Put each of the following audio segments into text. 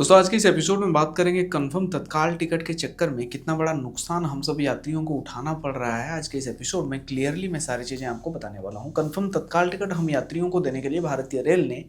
दोस्तों आज के इस एपिसोड में बात करेंगे कंफर्म तत्काल टिकट के चक्कर में कितना बड़ा नुकसान हम सब यात्रियों को उठाना पड़ रहा है। आज के इस एपिसोड में क्लियरली मैं सारी चीज़ें आपको बताने वाला हूं। कंफर्म तत्काल टिकट हम यात्रियों को देने के लिए भारतीय रेल ने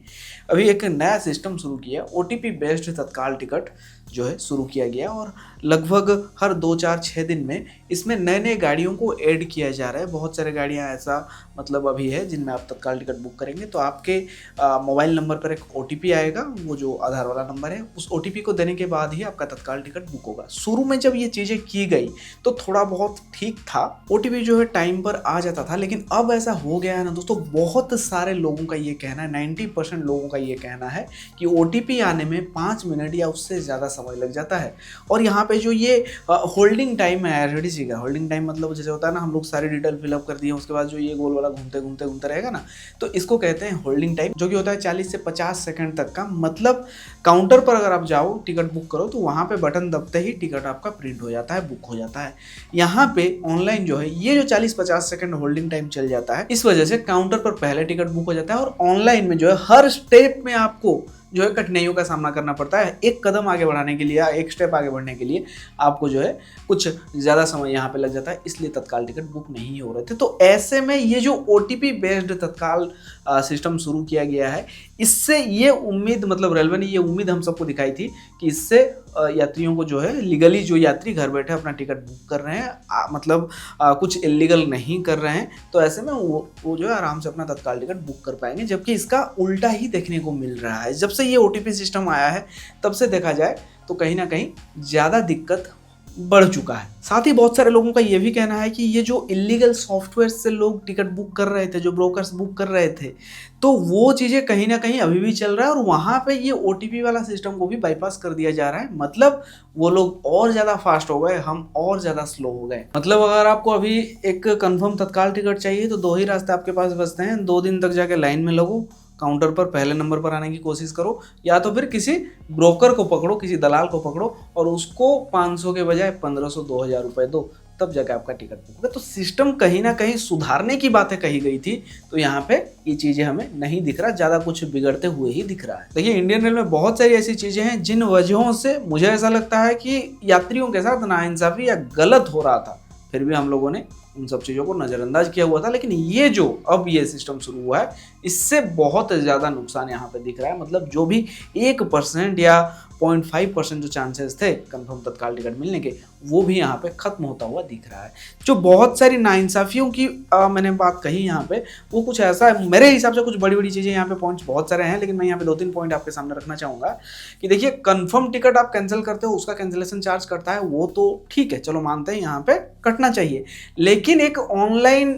अभी एक नया सिस्टम शुरू किया। ओटीपी बेस्ड तत्काल टिकट जो है शुरू किया गया और लगभग हर 2-4-6 दिन में इसमें नए नए गाड़ियों को ऐड किया जा रहा है। बहुत सारे गाड़ियाँ ऐसा अभी है जिनमें आप तत्काल टिकट बुक करेंगे तो आपके मोबाइल नंबर पर एक ओटीपी आएगा, वो जो आधार वाला नंबर है, उस ओटीपी को देने के बाद ही आपका तत्काल टिकट बुक होगा। शुरू में जब ये चीज़ें की गई तो थोड़ा बहुत ठीक था, ओटीपी जो है टाइम पर आ जाता था, लेकिन अब ऐसा हो गया है ना दोस्तों, बहुत सारे लोगों का ये कहना है, 90% लोगों का ये कहना है कि ओटीपी आने में 5 मिनट या उससे ज़्यादा समय लग जाता है। और यहाँ पे जो ये होल्डिंग टाइम है RTC का, होल्डिंग टाइम मतलब जैसे होता है ना, हम लोग सारी डिटेल फिलअप कर दिए, उसके बाद जो ये गोल वाला घूमते घूमते घूमते रहेगा ना, तो इसको कहते हैं होल्डिंग टाइम, जो कि होता है 40 से 50 सेकंड तक का। मतलब काउंटर पर अगर आप जाओ टिकट बुक करो तो वहाँ पे बटन दबते ही टिकट आपका प्रिंट हो जाता है, बुक हो जाता है। यहाँ पे ऑनलाइन जो है ये जो 40-50 सेकंड होल्डिंग टाइम चल जाता है, इस वजह से काउंटर पर पहले टिकट बुक हो जाता है और ऑनलाइन में जो है हर स्टेप में आपको जो है कठिनाइयों का सामना करना पड़ता है। एक कदम आगे बढ़ाने के लिए या एक स्टेप आगे बढ़ने के लिए आपको जो है कुछ ज़्यादा समय यहाँ पे लग जाता है, इसलिए तत्काल टिकट बुक नहीं हो रहे थे। तो ऐसे में ये जो ओटीपी बेस्ड तत्काल सिस्टम शुरू किया गया है, इससे ये उम्मीद, मतलब रेलवे ने ये उम्मीद हम सबको दिखाई थी कि इससे यात्रियों को जो है लीगली, जो यात्री घर बैठे अपना टिकट बुक कर रहे हैं, कुछ इलीगल नहीं कर रहे हैं, तो ऐसे में वो जो है आराम से अपना तत्काल टिकट बुक कर पाएंगे। जबकि इसका उल्टा ही देखने को मिल रहा है। जब से ये ओटीपी सिस्टम आया है तब से देखा जाए तो कहीं ना कहीं ज़्यादा दिक्कत बढ़ चुका है। साथ ही बहुत सारे लोगों का ये भी कहना है कि ये जो इलीगल सॉफ्टवेयर से लोग टिकट बुक कर रहे थे, जो ब्रोकर्स बुक कर रहे थे, तो वो चीज़ें कहीं ना कहीं अभी भी चल रहा है और वहाँ पे ये ओटीपी वाला सिस्टम को भी बाईपास कर दिया जा रहा है। मतलब वो लोग और ज़्यादा फास्ट हो गए, हम और ज़्यादा स्लो हो गए। मतलब अगर आपको अभी एक कंफर्म तत्काल टिकट चाहिए तो 2 ही रास्ते आपके पास बचते हैं। 2 दिन तक जाके लाइन में लगो, काउंटर पर पहले नंबर पर आने की कोशिश करो, या तो फिर किसी ब्रोकर को पकड़ो, किसी दलाल को पकड़ो और उसको 500 के बजाय 1500-2000 रुपए दो, तब जाके आपका टिकट बुक होगा। तो सिस्टम कहीं ना कहीं सुधारने की बातें कही गई थी, तो यहाँ पे ये चीज़ें हमें नहीं दिख रहा, ज़्यादा कुछ बिगड़ते हुए ही दिख रहा है। देखिए इंडियन रेल में बहुत सारी ऐसी चीज़ें हैं जिन वजहों से मुझे ऐसा लगता है कि यात्रियों के साथ नाइंसाफ़ी या गलत हो रहा था, फिर भी हम लोगों ने उन सब चीज़ों को नज़रअंदाज किया हुआ था। लेकिन ये जो अब ये सिस्टम शुरू हुआ है, इससे बहुत ज़्यादा नुकसान यहाँ पे दिख रहा है। मतलब जो भी 1% या 0.5% जो चांसेस थे कंफर्म तत्काल टिकट मिलने के, वो भी यहाँ पे खत्म होता हुआ दिख रहा है। जो बहुत सारी नाइंसाफ़ियों की मैंने बात कही यहाँ पे, वो कुछ ऐसा है, मेरे हिसाब से कुछ बड़ी बड़ी चीज़ें यहाँ पे पॉइंट्स बहुत सारे हैं, लेकिन मैं यहाँ पे 2-3 पॉइंट आपके सामने रखना चाहूँगा कि देखिए, कंफर्म टिकट आप कैंसिल करते हो, उसका कैंसिलेशन चार्ज करता है, वो तो ठीक है, चलो मानते हैं यहाँ पे कटना चाहिए। लेकिन एक ऑनलाइन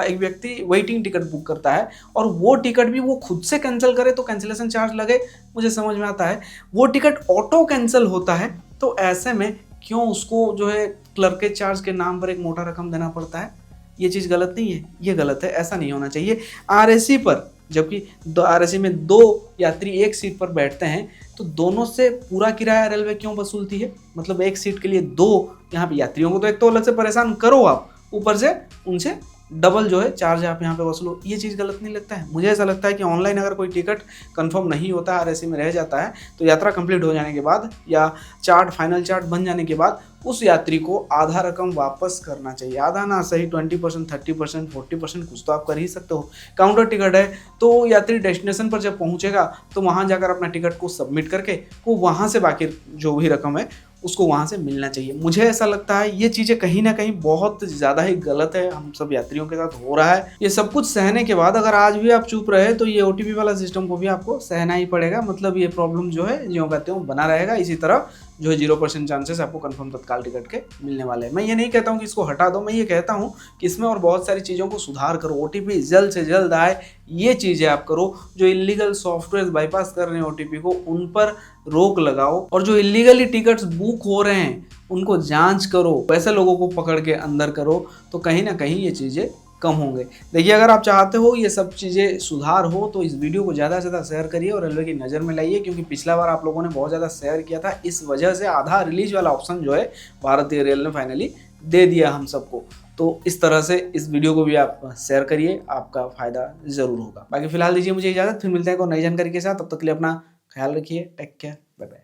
एक व्यक्ति वेटिंग टिकट बुक करता है और वो टिकट भी वो खुद से कैंसिल करे तो कैंसिलेशन चार्ज लगे, मुझे समझ में आता है। वो टिकट ऑटो कैंसिल होता है, तो ऐसे में क्यों उसको जो है क्लर्क चार्ज के नाम पर एक मोटा रकम देना पड़ता है? ये चीज़ गलत नहीं है, ये गलत है, ऐसा नहीं होना चाहिए। RAC पर, जबकि RAC में 2 यात्री एक सीट पर बैठते हैं, तो दोनों से पूरा किराया रेलवे क्यों वसूलती है? मतलब एक सीट के लिए 2, यहाँ पे यात्रियों को तो एक तो अलग से परेशान करो आप, ऊपर से उनसे डबल जो है चार्ज आप यहाँ पे वसूलो। ये चीज़ गलत नहीं लगता है? मुझे ऐसा लगता है कि ऑनलाइन अगर कोई टिकट कंफर्म नहीं होता, RAC में रह जाता है, तो यात्रा कंप्लीट हो जाने के बाद या चार्ट, फाइनल चार्ट बन जाने के बाद उस यात्री को आधा रकम वापस करना चाहिए। आधा ना सही 20%, 30%, 40% कुछ तो आप कर ही सकते हो। काउंटर टिकट है तो यात्री डेस्टिनेशन पर जब पहुंचेगा तो वहां जाकर अपना टिकट को सबमिट करके वो वहां से बाकी जो भी रकम है उसको वहाँ से मिलना चाहिए। मुझे ऐसा लगता है ये चीज़ें कहीं ना कहीं बहुत ज़्यादा ही गलत है, हम सब यात्रियों के साथ हो रहा है। ये सब कुछ सहने के बाद अगर आज भी आप चुप रहे तो ये ओटीपी वाला सिस्टम को भी आपको सहना ही पड़ेगा। मतलब ये प्रॉब्लम जो है ज्यों का त्यों बना रहेगा। इसी तरह जो है 0% चांसेस आपको कंफर्म तत्काल टिकट के मिलने वाले हैं। मैं ये नहीं कहता हूँ कि इसको हटा दो, मैं ये कहता हूँ कि इसमें और बहुत सारी चीज़ों को सुधार करो। ओटीपी जल्द से जल्द आए, ये चीज़ें आप करो। जो इलीगल सॉफ्टवेयर बाईपास कर रहे हैं ओटीपी को, उन पर रोक लगाओ और जो इलीगली टिकट्स बुक हो रहे हैं उनको जांच करो, वैसे लोगों को पकड़ के अंदर करो, तो कहीं ना कहीं ये चीज़ें कम होंगे। देखिए अगर आप चाहते हो ये सब चीज़ें सुधार हो तो इस वीडियो को ज़्यादा से ज़्यादा शेयर करिए और रेलवे की नज़र में लाइए, क्योंकि पिछला बार आप लोगों ने बहुत ज़्यादा शेयर किया था, इस वजह से आधा रिलीज वाला ऑप्शन जो है भारतीय रेल ने फाइनली दे दिया हम सबको। तो इस तरह से इस वीडियो को भी आप शेयर करिए, आपका फ़ायदा ज़रूर होगा। बाकी फिलहाल दीजिए मुझे इजाज़त, फिर मिलते हैं कोई नई जानकारी के साथ। तब तक के लिए अपना ख्याल रखिए, टेक केयर, बाय बाय।